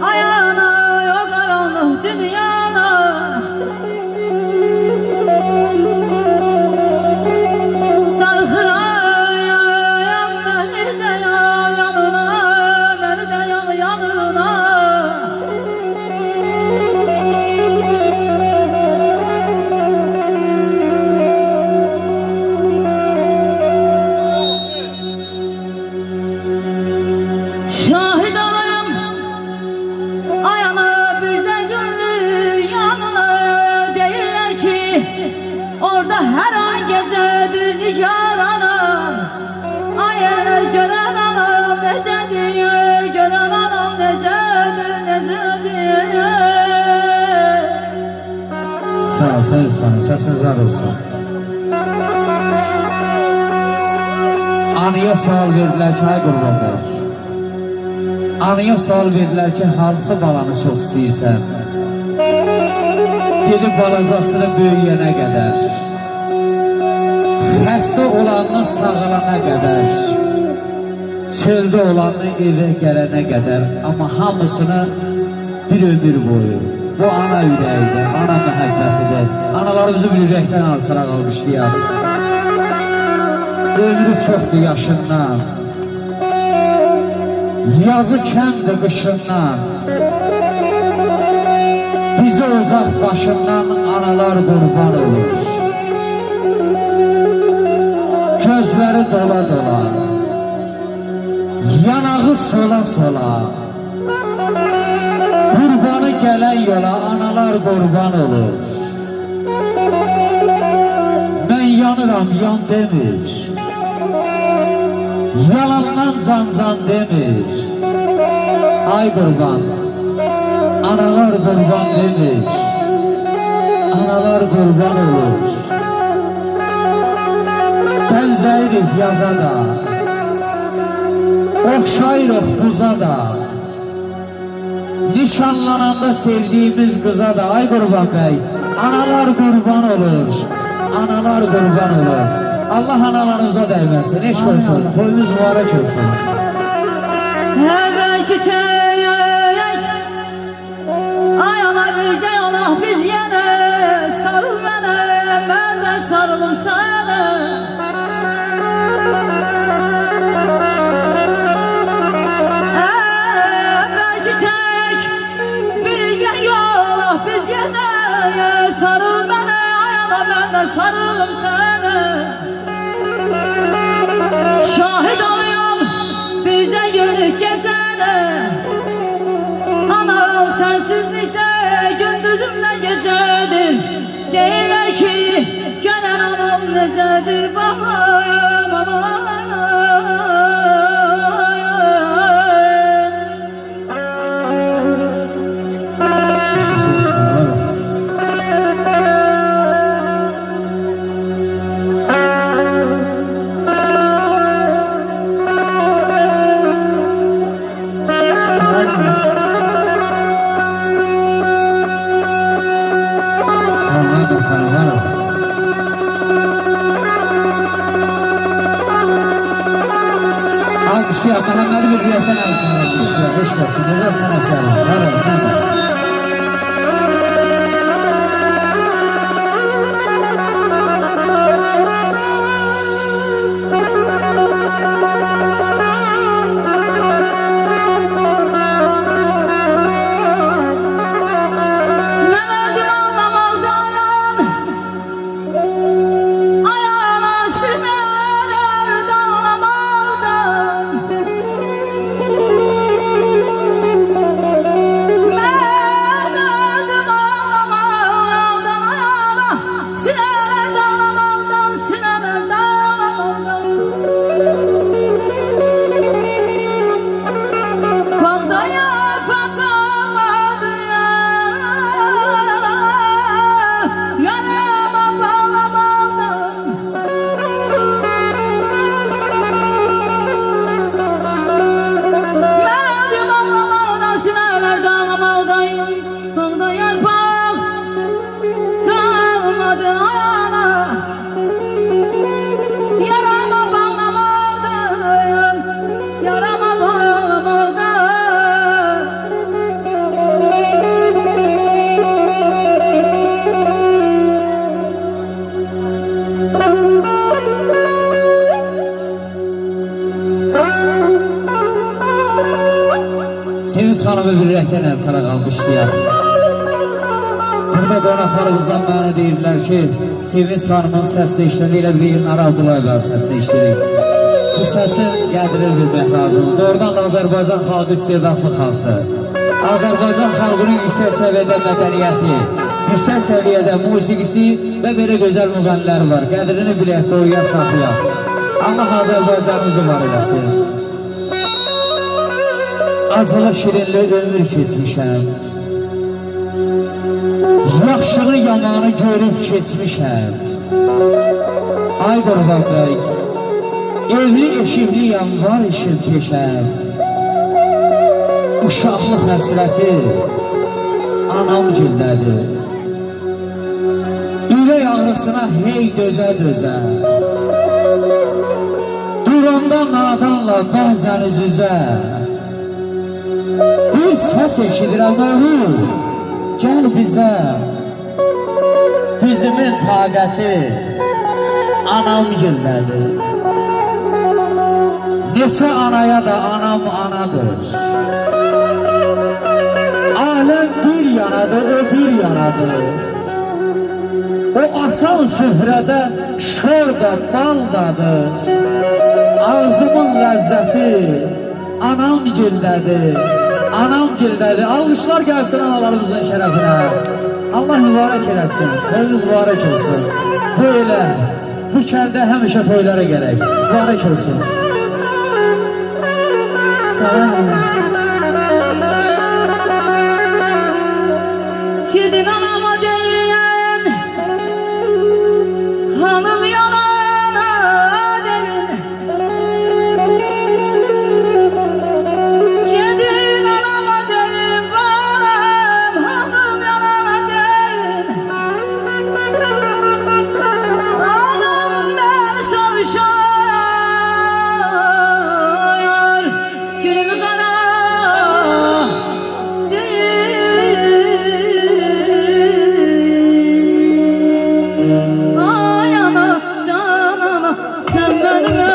ayağına o karanlık dünyana. Darxırayam beni de yal yanına, beni de yal yanına. Şahit olayım ayağına birce gönlü yanına. Deyirler ki orada her an gecedir nigar anam. Ayağını gören anam necedir, gören anam necedir, necedir. Sağ ol, səsiniz var olsun. Anıya sual verdilər ki, ay Qurban bəy, anıya sual verdilər ki, hansı balanı çox istəyirsən? Gedib balacasını böyüyənə qədər, xəstə olanını sağalana qədər, çöldə olanını evə gələnə qədər, amma hamısını bir ömür boyu. Bu ana ürəyidir, ana məhəbbətidir. Analarımızı bir ürəkdən alçaraq almışlayaq. Ömrü çoxdur yaşından, yazı kəmdir qışından, bizi uzaq başından analar qurban olur. Gözləri dola dola, yanağı sola sola, qurbanı gələn yola analar qurban olur. Mən yanıram yan demir, yalandan can demir. Ay qurban, analar qurban demir, analar qurban olur. Bənzəyirik yaza da, oxşayırıq buza da, nişanlananda sevdiğimiz qıza da. Ay Qurban bəy, analar qurban olur, analar qurban olur. Allah analarınıza dəyməsin, eşq olsun, toyunuz mübarək olsun. Belki teyek ayağına birce Allah biz yine. Sarıl bana, ben de sarılım sana. Belki tek birge Allah biz yine. Sarıl bana, ayağına ben de sarılım sana. Şahit olayım birce günlük gecene. Anam sensizlikte gündüzümle gecedir. Deyirlər ki gelen anam necedir babayım aman. Alkışı Məhəmmədi bir ürəkdən alsınlar. Hoş olsun, gözəl sənətkarlar. Var olun, həmən. qeyriyyətlə sənə qalmışlayaq. Burada qonaqlarımızdan mənə deyirlər ki, Sevinç xanımın səslə işlədi ilə bir Elnara Abdullayev səslə işlədik. Bu səsin qədrini bilmək lazımdır. Doğrudan da Azərbaycan xalqı istedadlı xalqdır. Azərbaycan xalqının yüksək səviyyədə mədəniyyəti, yüksək səviyyədə musiqisi və belə gözəl müğənniləri var. Qədrini bilək, qoruyaq, saxlayaq. Allah Azərbaycanımızı var eləsin. Acılı şirinli ömür keçmişəm. Yaxşını yamanı görüb keçmişəm. Ay Qurban bəy, evli eşikliyəm, var işim peşəm. Uşaqlıq həsrəti anam güllədir. Ürək ağrısına hey dözə-dözə, duranda nadanla bəzən üz-üzə. Bir səs eşidirəm oğul, gəl bizə. Dizimin taqəti anam güllədir. Neçə anaya da anam anadır. Aləm bir yanadır, o bir yanadır. O açan süfrədə şor da, bal dadır. Ağzımın ləzzəti anam güllədir. Anam güllədir. Alqışlar gəlsin analarımızın şərəfinə. Allah mübarək eləsin, toyunuz mübarək olsun. Böyle, bu kəndə həmişə toylara gələk. Mübarək olsun. Gidin anama deyin, hanım yanana deyin. Gidin anama deyin, hanım yanana deyin. Anamdan soruşar, günümü kara Ay ana, canana, sen benim